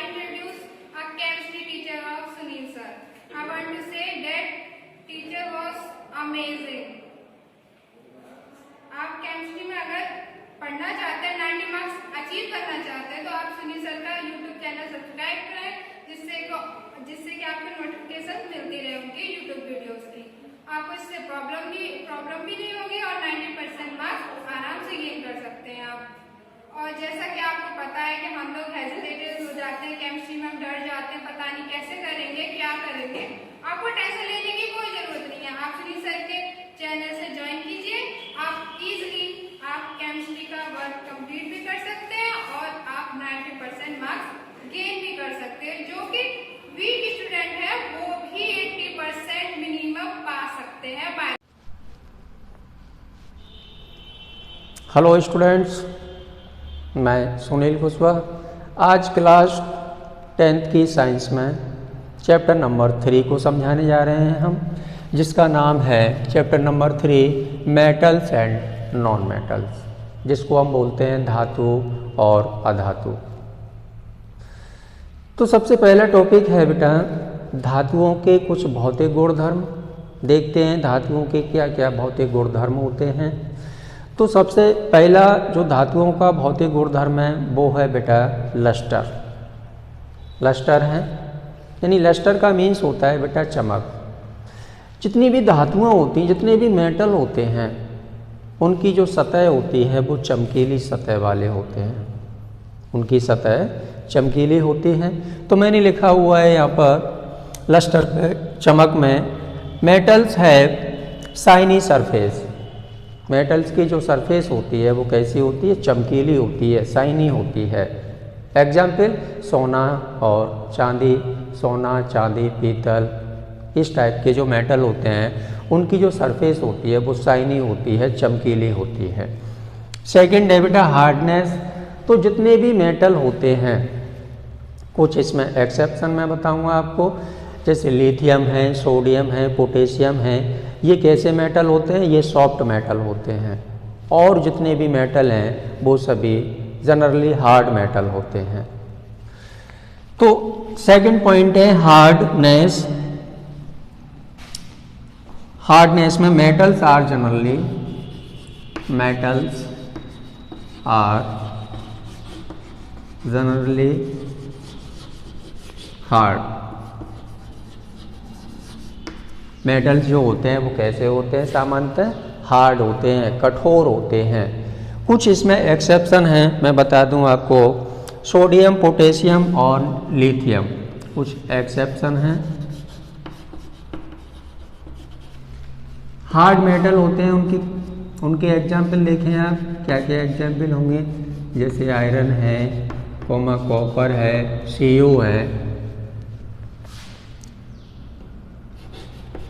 introduce a chemistry teacher of Sunil sir. I want to say that teacher was amazing. आप chemistry में अगर पढ़ना चाहते हैं, 90 मार्क्स अचीव करना चाहते हैं, तो आप सुनील सर का यूट्यूब चैनल सब्सक्राइब करें, जिससे कि आपको नोटिफिकेशन मिलती रहे उनकी यूट्यूब वीडियोस की। आपको इससे प्रॉब्लम भी नहीं होगी और 90% मार्क्स आराम से गेन कर सकते हैं आप। और जैसा कि आपको पता है कि हम लोग हेजिटेटेड हो जाते हैं, केमिस्ट्री में हम डर जाते हैं, पता नहीं कैसे करेंगे, क्या करेंगे। आपको टेंशन लेने की कोई जरूरत नहीं है। आप सुनील सर के चैनल से ज्वाइन कीजिए, आप इजीली आप केमिस्ट्री का वर्क कंप्लीट भी कर सकते हैं और आप 90% मार्क्स गेन भी कर सकते हैं। जो कि वीक स्टूडेंट है वो भी 80% मिनिमम पा सकते हैं। हेलो स्टूडेंट्स, मैं सुनील कुशवाहा आज क्लास 10th की साइंस में चैप्टर नंबर 3 को समझाने जा रहे हैं हम, जिसका नाम है chapter number 3 metals and non metals, जिसको हम बोलते हैं धातु और अधातु। तो सबसे पहला टॉपिक है बेटा धातुओं के कुछ भौतिक गुणधर्म। देखते हैं धातुओं के क्या क्या भौतिक गुणधर्म होते हैं। तो सबसे पहला जो धातुओं का भौतिक गुणधर्म है वो है बेटा लस्टर। लस्टर है, यानी लस्टर का मीन्स होता है बेटा चमक। जितनी भी धातुआं होती हैं, जितने भी मेटल होते हैं, उनकी जो सतह होती है वो चमकीली सतह वाले होते हैं, उनकी सतह चमकीली होती है। तो मैंने लिखा हुआ है यहाँ पर लस्टर पे चमक में metals have shiny surface. Metals की जो सरफेस होती है वो कैसी होती है? चमकीली होती है, शाइनी होती है। एग्जाम्पल सोना और चांदी, सोना चांदी पीतल, इस टाइप के जो मेटल होते हैं उनकी जो सरफेस होती है वो शाइनी होती है, चमकीली होती है। सेकंड है बेटा हार्डनेस। तो जितने भी मेटल होते हैं, कुछ इसमें एक्सेप्शन मैं बताऊंगा आपको, जैसे लिथियम है, सोडियम है, पोटेशियम है, ये कैसे मेटल होते हैं? ये सॉफ्ट मेटल होते हैं। और जितने भी मेटल हैं वो सभी जनरली हार्ड मेटल होते हैं। तो सेकंड पॉइंट है हार्डनेस। हार्डनेस में metals are generally hard. Metals जो होते हैं वो कैसे होते हैं? सामान्यतः हार्ड होते हैं, कठोर होते हैं। कुछ इसमें एक्सेप्शन हैं, मैं बता दूं आपको, सोडियम, पोटेशियम और लिथियम, कुछ एक्सेप्शन हैं। हार्ड मेटल होते हैं, उनके एग्जाम्पल देखें आप, क्या क्या एग्जाम्पल होंगे, जैसे आयरन है, कॉपर है, CO है,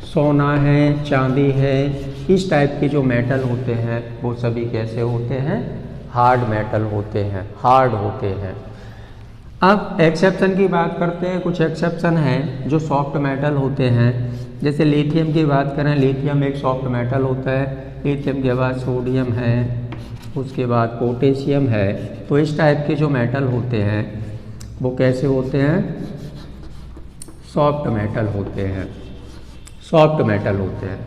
सोना है, चांदी है, इस टाइप के जो मेटल होते हैं वो सभी कैसे होते हैं? हार्ड मेटल होते हैं, हार्ड होते हैं। अब एक्सेप्शन की बात करते हैं। कुछ एक्सेप्शन हैं जो सॉफ्ट मेटल होते हैं, जैसे लिथियम की बात करें, लिथियम एक सॉफ्ट मेटल होता है। लिथियम के बाद सोडियम है, उसके बाद पोटेशियम है। तो इस टाइप के जो मेटल होते हैं वो कैसे होते हैं? सॉफ्ट मेटल होते हैं, सॉफ्ट मेटल होते हैं।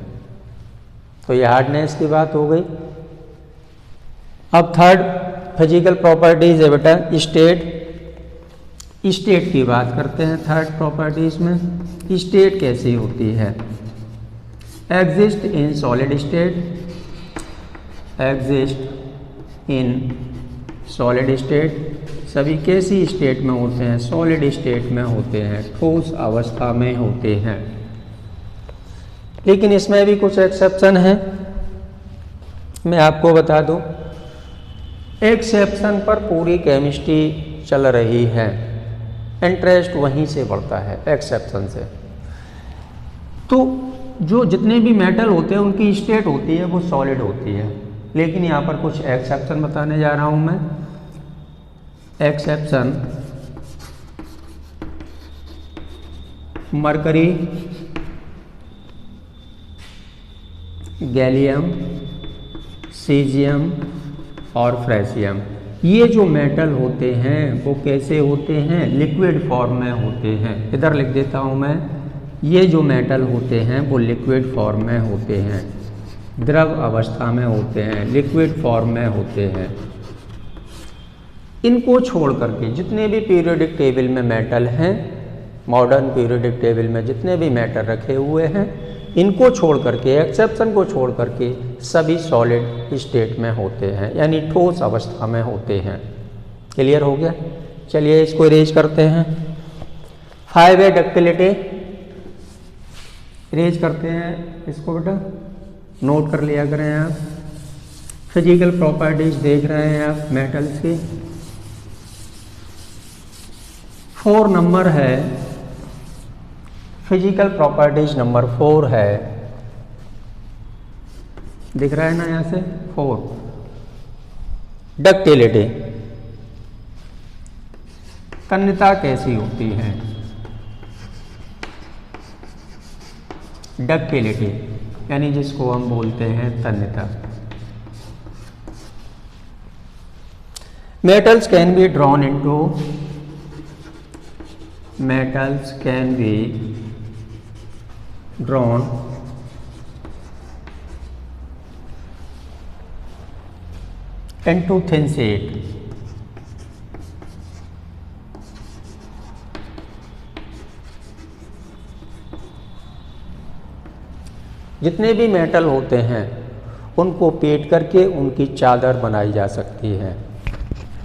तो ये हार्डनेस की बात हो गई। अब थर्ड फिजिकल प्रॉपर्टीज है बेटा स्टेट। स्टेट की बात करते हैं। थर्ड प्रॉपर्टीज में स्टेट कैसी होती है? Exist in solid state, exist in solid state. सभी कैसी स्टेट में होते हैं? सॉलिड स्टेट में होते हैं, ठोस अवस्था में होते हैं। लेकिन इसमें भी कुछ एक्सेप्शन है, मैं आपको बता दूं। एक्सेप्शन पर पूरी केमिस्ट्री चल रही है, इंटरेस्ट वहीं से बढ़ता है, एक्सेप्शन से। तो जो जितने भी मेटल होते हैं उनकी स्टेट होती है वो सॉलिड होती है, लेकिन यहाँ पर कुछ एक्सेप्शन बताने जा रहा हूँ मैं। एक्सेप्शन मरकरी, गैलियम, सीजियम और फ्रेशियम, ये जो मेटल होते हैं वो कैसे होते हैं, लिक्विड फॉर्म में होते हैं। इधर लिख देता हूँ मैं, ये जो मेटल होते हैं वो लिक्विड फॉर्म में होते हैं, द्रव अवस्था में होते हैं, लिक्विड फॉर्म में होते हैं। इनको छोड़ करके जितने भी पीरियोडिक टेबल में मेटल हैं, मॉडर्न पीरियोडिक टेबल में जितने भी मेटल रखे हुए हैं, इनको छोड़ करके, एक्सेप्शन को छोड़ करके सभी सॉलिड स्टेट में होते हैं, यानी ठोस अवस्था में होते हैं। क्लियर हो गया? चलिए इसको इरेज करते हैं। 5 है डक्टिलिटी, इरेज करते हैं इसको बेटा, नोट कर लिया करें आप। फिजिकल प्रॉपर्टीज देख रहे हैं आप मेटल्स की। 4 नंबर है, फिजिकल प्रॉपर्टीज नंबर 4 है, दिख रहा है ना यहां से 4। डक्टिलिटी, तन्यता कैसी होती है? डक्टिलिटी यानी जिसको हम बोलते हैं तन्यता। Metals can be drawn into, metals can be drawn into thin sheet. जितने भी मेटल होते हैं उनको पीट करके उनकी चादर बनाई जा सकती है।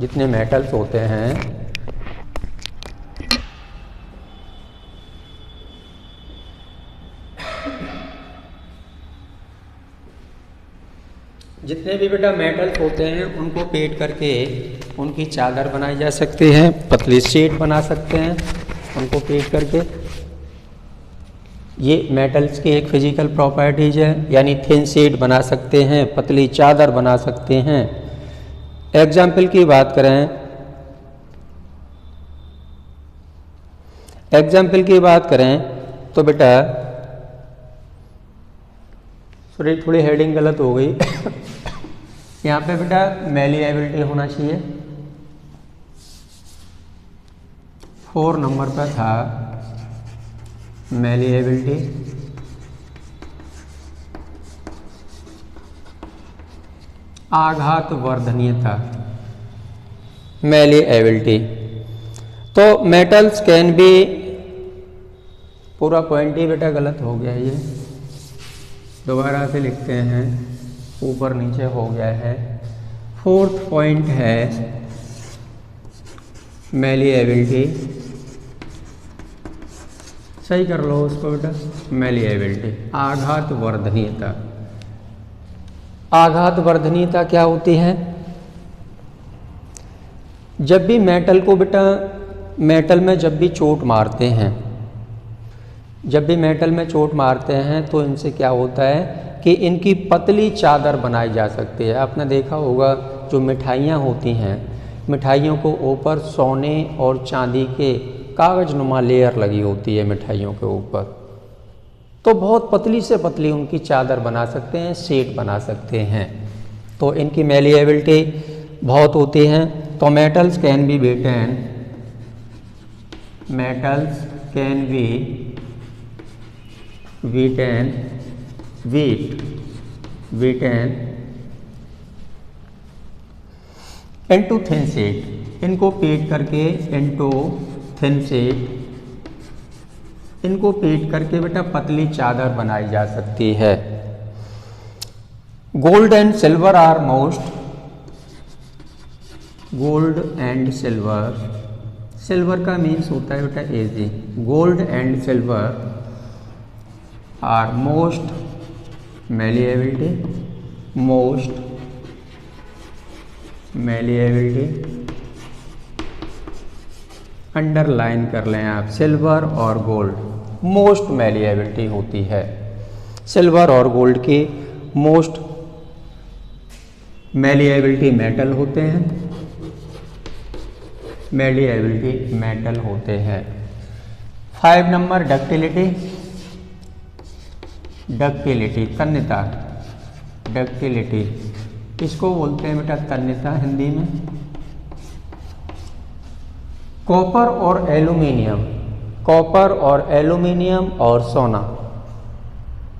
जितने मेटल्स होते हैं जितने भी बेटा मेटल्स होते हैं उनको पीट करके उनकी चादर बनाई जा सकती है, पतली शीट बना सकते हैं उनको पीट करके। ये मेटल्स की एक फिजिकल प्रॉपर्टीज है, यानी थिन शीट बना सकते हैं, पतली चादर बना सकते हैं। एग्जाम्पल की बात करें, एग्जाम्पल की बात करें तो बेटा, सॉरी थोड़ी हेडिंग गलत हो गई यहाँ पे बेटा मैलिएबिलिटी होना चाहिए, 4 नंबर पर था मैलिएबिलिटी। आघात वर्धनीयता, मैलिएबिलिटी। तो मेटल्स कैन बी, पूरा पॉइंट ही बेटा गलत हो गया, ये दोबारा से लिखते हैं, ऊपर नीचे हो गया है। 4th पॉइंट है मैलिएबिलिटी, सही कर लो उसको बेटा, मैलिएबिलिटी, आघात वर्धनीयता। आघात वर्धनीयता क्या होती है? जब भी मेटल को बेटा, मेटल में जब भी चोट मारते हैं, जब भी मेटल में चोट मारते हैं तो इनसे क्या होता है कि इनकी पतली चादर बनाई जा सकती है। आपने देखा होगा जो मिठाइयाँ होती हैं, मिठाइयों को ऊपर सोने और चांदी के कागजनुमा लेयर लगी होती है मिठाइयों के ऊपर, तो बहुत पतली से पतली उनकी चादर बना सकते हैं, शीट बना सकते हैं। तो इनकी मैलिएबिलिटी बहुत होती है। तो metals can be Batten, metals can be beaten into thin sheet, इनको पीट करके into thin sheet, इनको पीट करके बेटा पतली चादर बनाई जा सकती है। Gold and silver are most, gold and silver, silver का मीन्स होता है बेटा Ag, gold and silver are most malleability, most malleability, underline कर लें आप, सिल्वर और गोल्ड मोस्ट मैलिएबिलिटी होती है। सिल्वर और गोल्ड की मोस्ट मैलिएबिलिटी मेटल होते हैं, मैलिएबिलिटी मेटल होते हैं। 5 नंबर डक्टिलिटी, डक्टिलिटी तन्यता, डक्टिलिटी इसको बोलते हैं बेटा तन्यता हिंदी में। कॉपर और एल्यूमिनियम, कॉपर और एल्यूमिनियम और सोना।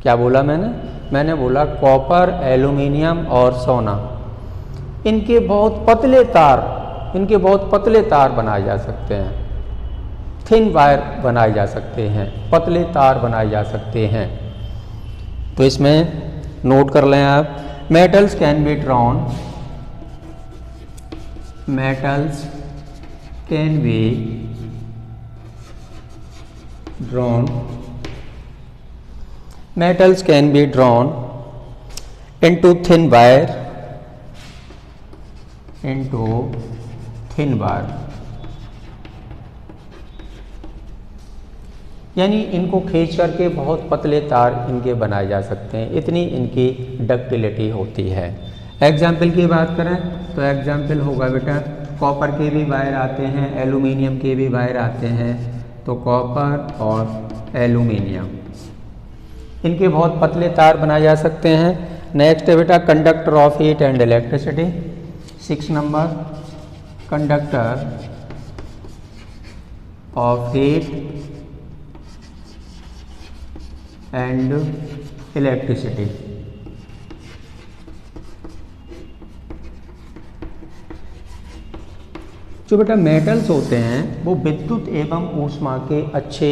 क्या बोला मैंने बोला कॉपर, एल्यूमिनियम और सोना। इनके बहुत पतले तार बनाए जा सकते हैं, थिन वायर बनाए जा सकते हैं, पतले तार बनाए जा सकते हैं। तो इसमें नोट कर लें आप, metals can be drawn, metals can be drawn into thin wire, यानी इनको खींच करके बहुत पतले तार इनके बनाए जा सकते हैं, इतनी इनकी डक्टिलिटी होती है। एग्जाम्पल की बात करें तो एग्जाम्पल होगा बेटा, कॉपर के भी वायर आते हैं, एल्यूमिनियम के भी वायर आते हैं। तो कॉपर और एल्यूमिनियम, इनके बहुत पतले तार बनाए जा सकते हैं। नेक्स्ट है बेटा conductor of heat and electricity. 6 number, conductor of heat and electricity. जो बेटा मेटल्स होते हैं वो विद्युत एवं ऊष्मा के अच्छे,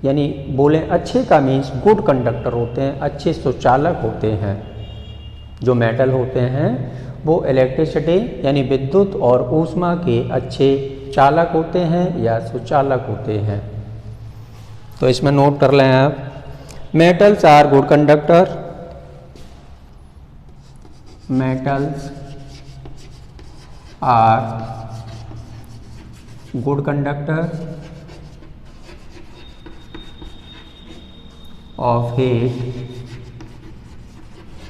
यानी बोले अच्छे का मीन्स गुड कंडक्टर होते हैं, अच्छे सुचालक होते हैं। जो मेटल होते हैं वो इलेक्ट्रिसिटी यानी विद्युत और ऊष्मा के अच्छे चालक होते हैं या सुचालक होते हैं। तो इसमें नोट कर लें आप, metals are good conductor, metals are good conductor of heat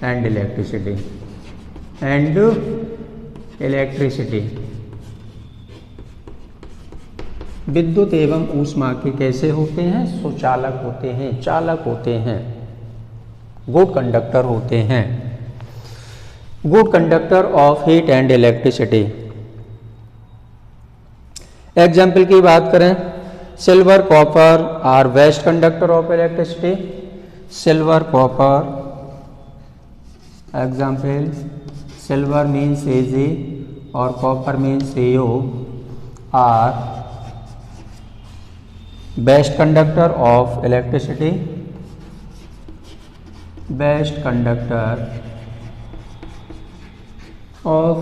and electricity विद्युत एवं ऊष्मा के कैसे होते हैं? सुचालक होते हैं, चालक होते हैं, गुड कंडक्टर होते हैं। Good conductor of heat and electricity. Example की बात करें, silver copper are best conductor of electricity. Silver copper, example silver means Ag और copper means AO are best conductor of electricity, best conductor of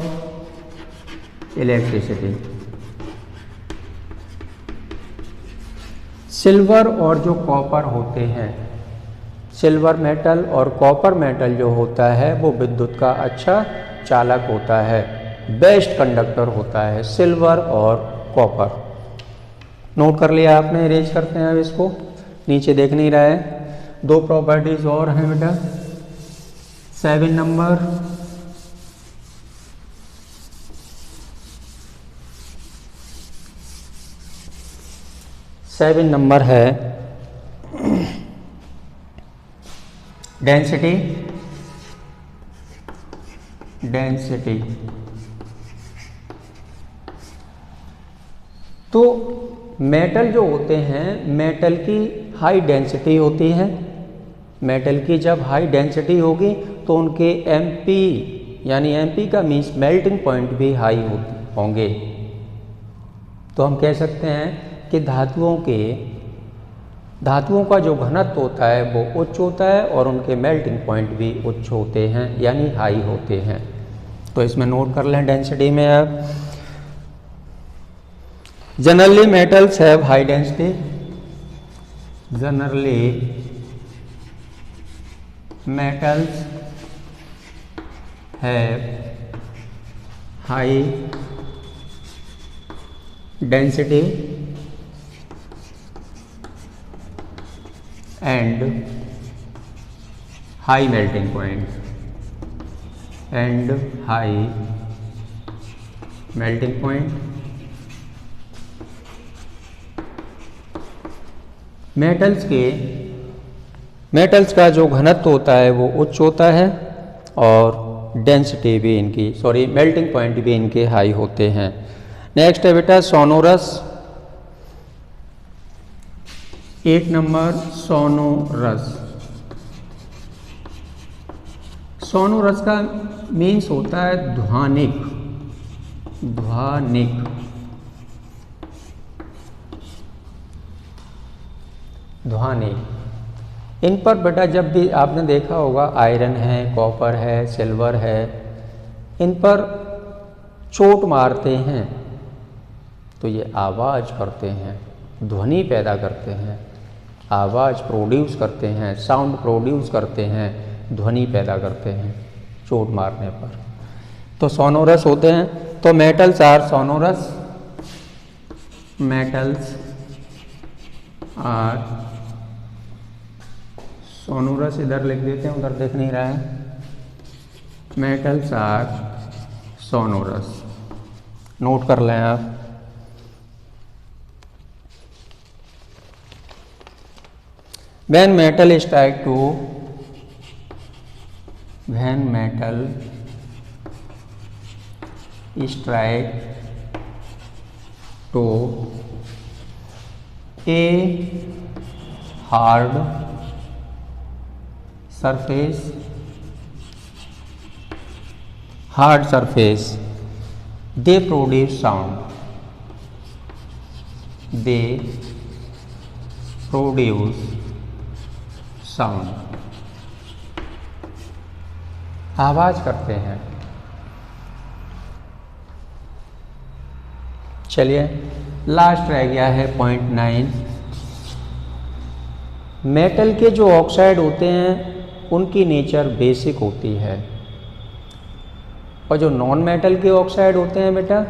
electricity. Silver और जो copper होते हैं, silver metal और copper metal जो होता है वो विद्युत का अच्छा चालक होता है, बेस्ट कंडक्टर होता है सिल्वर और कॉपर। नोट कर लिया आपने, अरेंज करते हैं अब इसको, नीचे देख नहीं रहा है। 2 प्रॉपर्टीज और हैं बेटा। 7 नंबर, है डेंसिटी। तो मेटल जो होते हैं, मेटल की हाई डेंसिटी होती है। मेटल की जब हाई डेंसिटी होगी तो उनके एमपी, यानी एमपी का मीन्स मेल्टिंग पॉइंट भी हाई होंगे। तो हम कह सकते हैं कि धातुओं का जो घनत्व होता है वो उच्च होता है और उनके मेल्टिंग पॉइंट भी उच्च होते हैं, यानी हाई होते हैं। तो इसमें नोट कर लें डेंसिटी में आप, generally metals have high density, generally metals have high density and high melting point metals का जो घनत्व होता है वो उच्च होता है और डेंसिटी भी इनकी, मेल्टिंग पॉइंट भी इनके हाई होते हैं। नेक्स्ट है बेटा सोनोरस। 8 number sonorous. सोनोरस का मीन्स होता है ध्वनिक, ध्वनिक। ध्वनिक। इन पर बेटा जब भी आपने देखा होगा आयरन है, कॉपर है, सिल्वर है, इन पर चोट मारते हैं तो ये आवाज़ करते हैं, ध्वनि पैदा करते हैं, आवाज़ प्रोड्यूस करते हैं, साउंड प्रोड्यूस करते हैं, ध्वनि पैदा करते हैं चोट मारने पर, तो सोनोरस होते हैं। तो metals are sonorous, metals are sonorous. इधर लिख देते हैं, उधर देख नहीं रहा है। मेटल्स आर सोनोरस, नोट कर लें आप। When metal strike to, when metal strike to a hard surface, they produce sound, they produce sound, आवाज करते हैं। चलिए लास्ट रह गया है पॉइंट 9। मेटल के जो ऑक्साइड होते हैं उनकी नेचर बेसिक होती है, और जो नॉन मेटल के ऑक्साइड होते हैं बेटा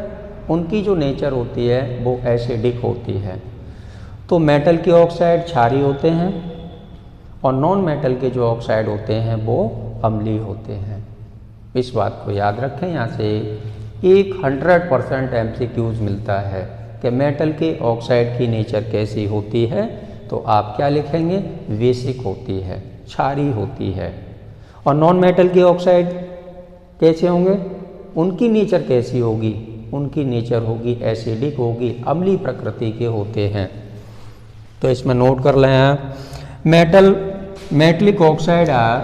उनकी जो नेचर होती है वो एसिडिक होती है। तो मेटल के ऑक्साइड क्षारीय होते हैं और नॉन मेटल के जो ऑक्साइड होते हैं वो अम्लीय होते हैं। इस बात को याद रखें। यहाँ से 100% MCQs मिलता है कि मेटल के ऑक्साइड की नेचर कैसी होती है, तो आप क्या लिखेंगे? बेसिक होती है, क्षारीय होती है। और नॉन मेटल के ऑक्साइड कैसे होंगे? उनकी नेचर कैसी होगी? उनकी नेचर होगी एसिडिक होगी, अम्लीय प्रकृति के होते हैं। तो इसमें नोट कर लें आप। Metallic oxide are,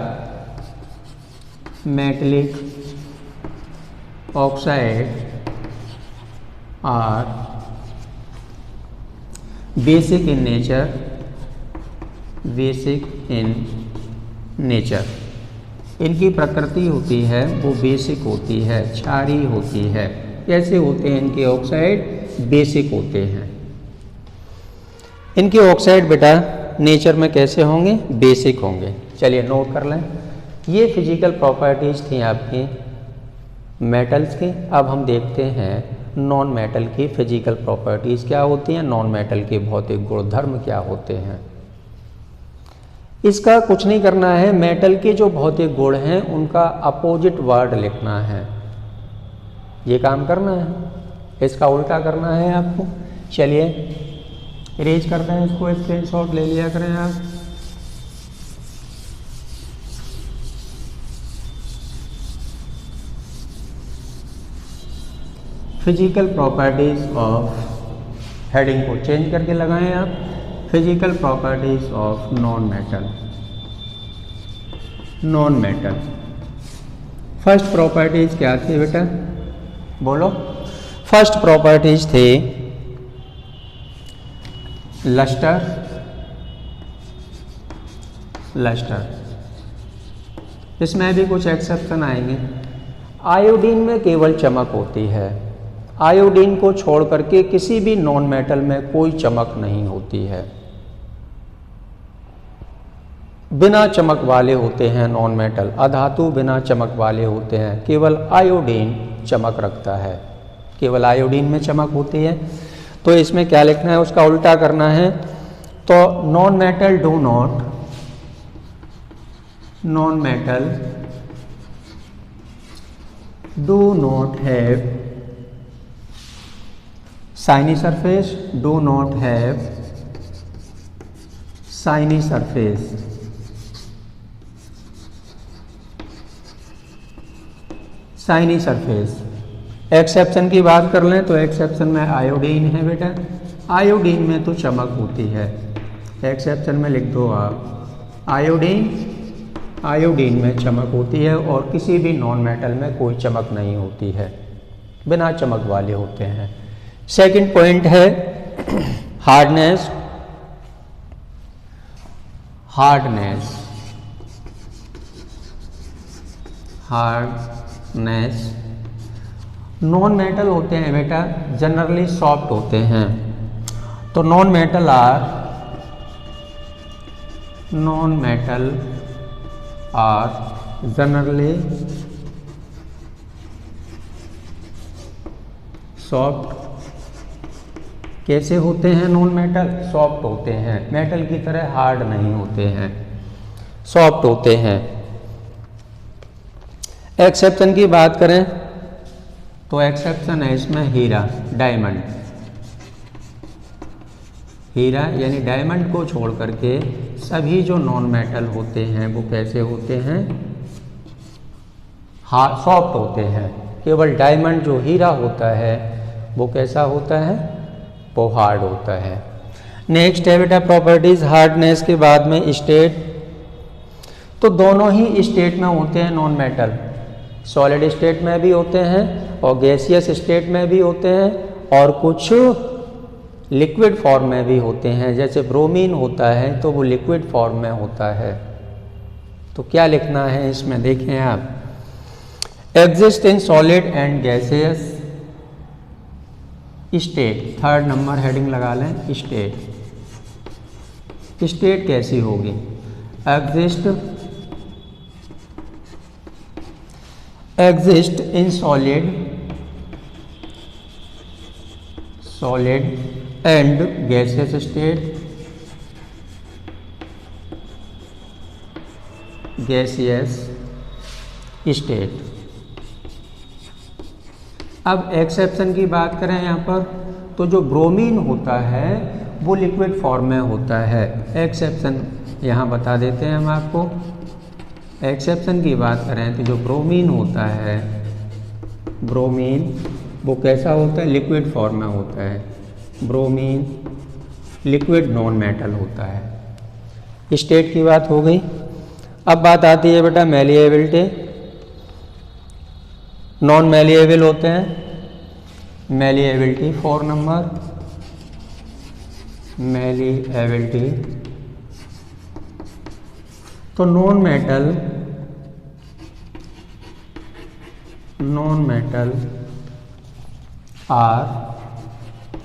metallic oxide are basic in nature, basic in nature. इनकी प्रकृति होती है वो बेसिक होती है, क्षारीय होती है। कैसे होते हैं इनके ऑक्साइड? बेसिक होते हैं। इनके ऑक्साइड बेटा नेचर में कैसे होंगे? बेसिक होंगे। चलिए नोट कर लें। ये फिजिकल प्रॉपर्टीज़ थी आपकी मेटल्स की। अब हम देखते हैं नॉन मेटल की फिजिकल प्रॉपर्टीज़ क्या होती हैं, नॉन मेटल के भौतिक गुणधर्म क्या होते हैं। इसका कुछ नहीं करना है, मेटल के जो भौतिक गुण हैं उनका अपोजिट वर्ड लिखना है, ये काम करना है, इसका उल्टा करना है आपको। चलिए इरेज करते हैं इसको, स्क्रीनशॉट ले लिया करें आप। फिजिकल प्रॉपर्टीज ऑफ, हेडिंग को चेंज करके लगाएं आप, physical properties of non metal. Non metal first properties क्या थी बेटा? बोलो। फर्स्ट प्रॉपर्टीज थे लस्टर, लस्टर। इसमें भी कुछ एक्सेप्शन आएंगे। आयोडीन में केवल चमक होती है, आयोडीन को छोड़ करके किसी भी नॉन मेटल में कोई चमक नहीं होती है। बिना चमक वाले होते हैं नॉन मेटल, अधातु बिना चमक वाले होते हैं। केवल आयोडीन चमक रखता है, केवल आयोडीन में चमक होती है। तो इसमें क्या लिखना है? उसका उल्टा करना है। तो non metal do not, non metal do not have shiny surface, do not have shiny surface. Shiny surface exception की बात कर लें तो एक्सेप्शन में आयोडीन है बेटा, आयोडीन में तो चमक होती है। एक्सेप्शन में लिख दो आप आयोडीन, आयोडीन में चमक होती है और किसी भी नॉन मेटल में कोई चमक नहीं होती है, बिना चमक वाले होते हैं। सेकंड पॉइंट है hardness. Hardness, hardness non metal होते हैं बेटा जनरली सॉफ्ट होते हैं। तो non metal are generally soft. कैसे होते हैं नॉन मेटल? सॉफ्ट होते हैं, मेटल की तरह हार्ड नहीं होते हैं, सॉफ्ट होते हैं। एक्सेप्शन की बात करें तो एक्सेप्शन है इसमें हीरा, डायमंड। हीरा यानी डायमंड को छोड़ करके सभी जो नॉन मेटल होते हैं वो कैसे होते हैं? सॉफ्ट होते हैं। केवल डायमंड जो हीरा होता है वो कैसा होता है? वो हार्ड होता है। नेक्स्ट है बेटा प्रॉपर्टीज हार्डनेस के बाद में स्टेट। तो दोनों ही स्टेट में होते हैं नॉन मेटल, सॉलिड स्टेट में भी होते हैं और गैसियस स्टेट में भी होते हैं और कुछ लिक्विड फॉर्म में भी होते हैं। जैसे ब्रोमीन होता है तो वो लिक्विड फॉर्म में होता है। तो क्या लिखना है इसमें देखें आप, exist in solid and gaseous state. Third number heading लगा लें स्टेट। स्टेट कैसी होगी? Exist in solid and gaseous state, gaseous state. अब एक्सेप्शन की बात करें यहाँ पर तो जो ब्रोमीन होता है वो लिक्विड फॉर्म में होता है। एक्सेप्शन यहाँ बता देते हैं हम आपको। एक्सेप्शन की बात करें तो जो ब्रोमीन होता है, ब्रोमीन वो कैसा होता है? लिक्विड फॉर्म में होता है। ब्रोमीन लिक्विड नॉन मेटल होता है। स्टेट की बात हो गई। अब बात आती है बेटा मैलिएबिलिटी। नॉन मैलिएबल होते हैं। Malleability 4 number, malleability. तो non metal are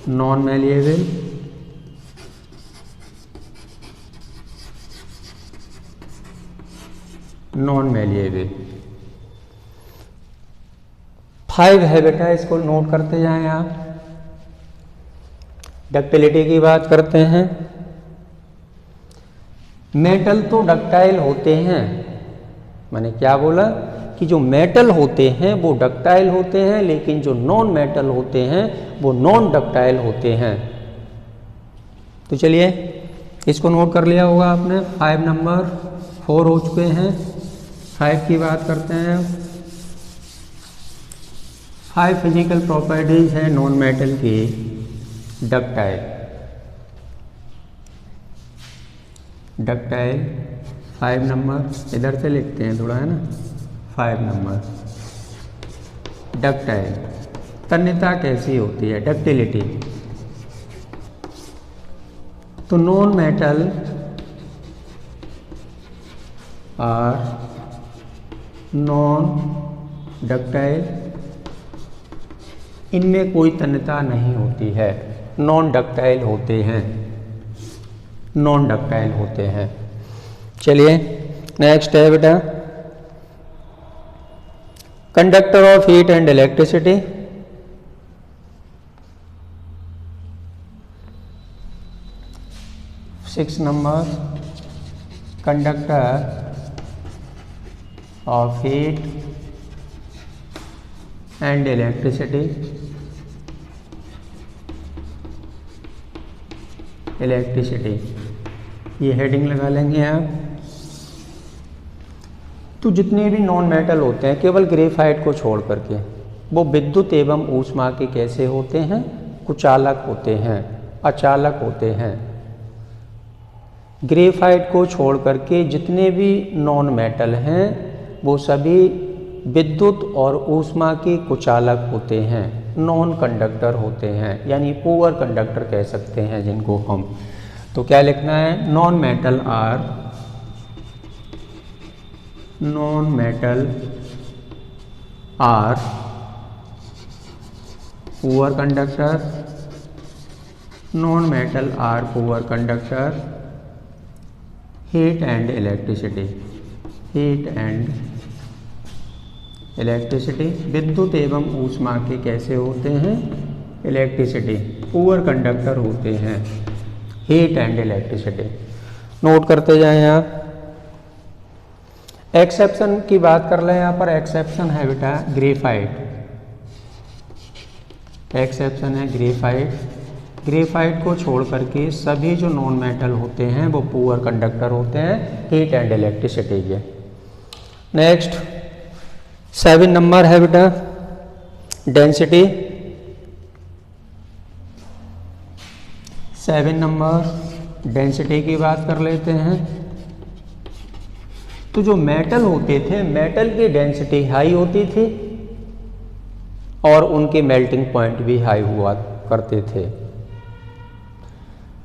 non malleable, non malleable. 5 है बेटा, इसको नोट करते जाएं आप। डक्टिलिटी की बात करते हैं। मेटल तो डक्टाइल होते हैं, मैंने क्या बोला कि जो मेटल होते हैं वो डक्टाइल होते हैं, लेकिन जो नॉन मेटल होते हैं वो नॉन डक्टाइल होते हैं। तो चलिए इसको नोट कर लिया होगा आपने। 5 नंबर 4 हो चुके हैं। 5 की बात करते हैं। 5 फिजिकल प्रॉपर्टीज हैं नॉन मेटल की। डक्टाइल, डक्टाइल 5 नंबर इधर से लिखते हैं थोड़ा, है ना। 5 नंबर डक्टाइल। तन्यता कैसी होती है? डक्टिलिटी। तो non metal are non ductile, इनमें कोई तन्यता नहीं होती है, नॉन डक्टाइल होते हैं, नॉन डक्टाइल होते हैं। चलिए नेक्स्ट है बेटा conductor of heat and electricity. Six number conductor of heat and electricity. Electricity ये हेडिंग लगा लेंगे आप। तो जितने भी नॉन मेटल होते हैं केवल ग्रेफाइट को छोड़ करके, वो विद्युत एवं ऊष्मा के कैसे होते हैं? कुचालक होते हैं, अचालक होते हैं। ग्रेफाइट को छोड़ करके जितने भी नॉन मेटल हैं वो सभी विद्युत और ऊष्मा के कुचालक होते हैं, नॉन कंडक्टर होते हैं, यानी पुअर कंडक्टर कह सकते हैं जिनको हम। तो क्या लिखना है? Non metal are poor conductor, non metal are poor conductor, heat and electricity, विद्युत एवं ऊष्मा के कैसे होते हैं? इलेक्ट्रिसिटी, पुअर कंडक्टर होते हैं, हीट एंड इलेक्ट्रिसिटी। नोट करते जाएं आप। एक्सेप्शन की बात कर लें, यहाँ पर एक्सेप्शन है बेटा ग्रेफाइट, एक्सेप्शन है ग्रेफाइट। ग्रेफाइट को छोड़ करके सभी जो नॉन मेटल होते हैं वो पुअर कंडक्टर होते हैं, हीट एंड इलेक्ट्रिसिटी के। नेक्स्ट 7 नंबर है बेटा डेंसिटी। 7 नंबर डेंसिटी की बात कर लेते हैं। तो जो मेटल होते थे, मेटल की डेंसिटी हाई होती थी और उनके मेल्टिंग पॉइंट भी हाई हुआ करते थे।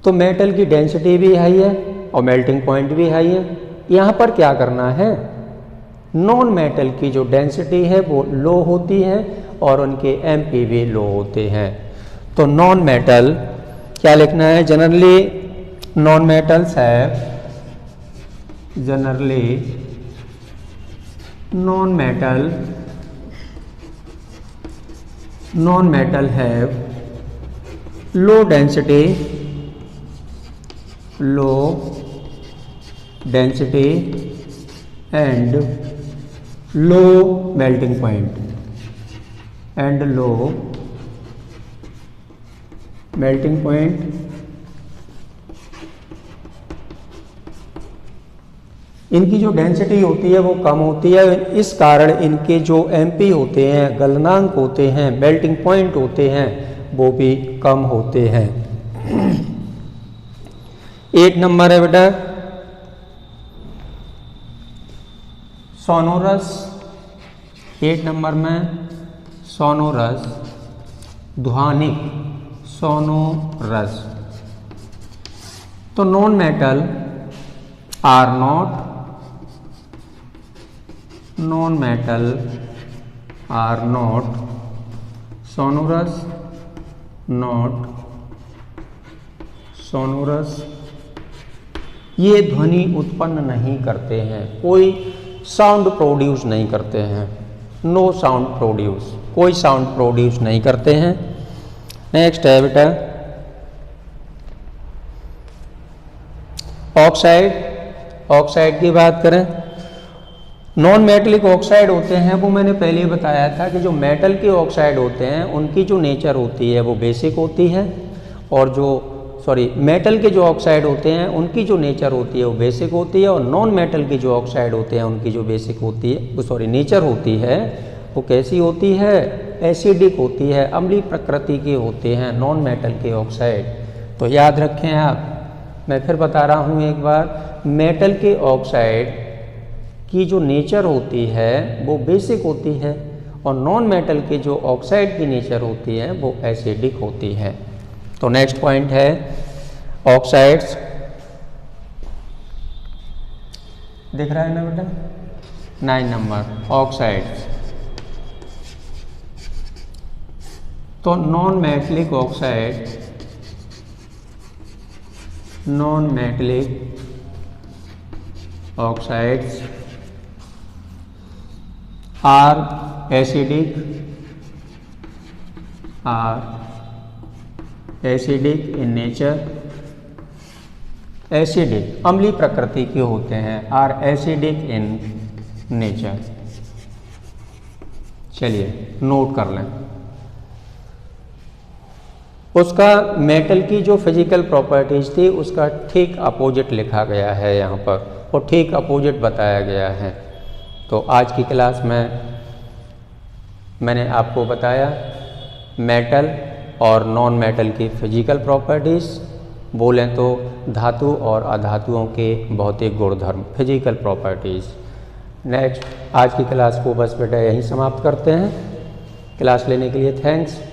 तो मेटल की डेंसिटी भी हाई है और मेल्टिंग पॉइंट भी हाई है। यहाँ पर क्या करना है? नॉन मेटल की जो डेंसिटी है वो लो होती है और उनके एमपी भी लो होते हैं। तो नॉन मेटल क्या लिखना है? Generally non metals have, generally non metal have low density and low melting point इनकी जो डेंसिटी होती है वो कम होती है। इस कारण इनके जो एमपी होते हैं, गलनांक होते हैं, मेल्टिंग पॉइंट होते हैं, वो भी कम होते हैं। 8 नंबर है बेटा सोनोरस। 8 नंबर में सोनोरस, ध्वनिक सोनोरस। तो non metal are not sonorous, ये ध्वनि उत्पन्न नहीं करते हैं, कोई साउंड प्रोड्यूस नहीं करते हैं। नो साउंड प्रोड्यूस, कोई साउंड प्रोड्यूस नहीं करते हैं। नेक्स्ट है बेटा ऑक्साइड की बात करें। नॉन मेटलिक ऑक्साइड होते हैं, वो मैंने पहले ही बताया था कि जो मेटल के ऑक्साइड होते हैं उनकी जो नेचर होती है वो बेसिक होती है, और जो मेटल के जो ऑक्साइड होते हैं उनकी जो नेचर होती है वो बेसिक होती है, और नॉन मेटल के जो ऑक्साइड होते हैं उनकी जो बेसिक होती है नेचर होती है वो कैसी होती है? एसिडिक होती है, अम्लीय प्रकृति के होते हैं नॉन मेटल के ऑक्साइड। तो याद रखें आप, मैं फिर बता रहा हूँ एक बार, मेटल के ऑक्साइड की जो नेचर होती है वो बेसिक होती है, और नॉन मेटल के जो ऑक्साइड की नेचर होती है वो एसिडिक होती है। तो नेक्स्ट पॉइंट है ऑक्साइड्स। दिख रहा है ना बेटा? 9 नंबर ऑक्साइड्स। तो non metallic oxides are acidic in nature, acidic अम्लीय प्रकृति के होते हैं, आर एसिडिक इन नेचर। चलिए नोट कर लें। उसका मेटल की जो फिजिकल प्रॉपर्टीज थी उसका ठीक अपोजिट लिखा गया है यहाँ पर, और ठीक अपोजिट बताया गया है। तो आज की क्लास में मैंने आपको बताया मेटल और नॉन मेटल की फिजिकल प्रॉपर्टीज़, बोलें तो धातु और अधातुओं के भौतिक गुणधर्म, फिजिकल प्रॉपर्टीज़। नेक्स्ट, आज की क्लास को बस बेटा यहीं समाप्त करते हैं। क्लास लेने के लिए थैंक्स।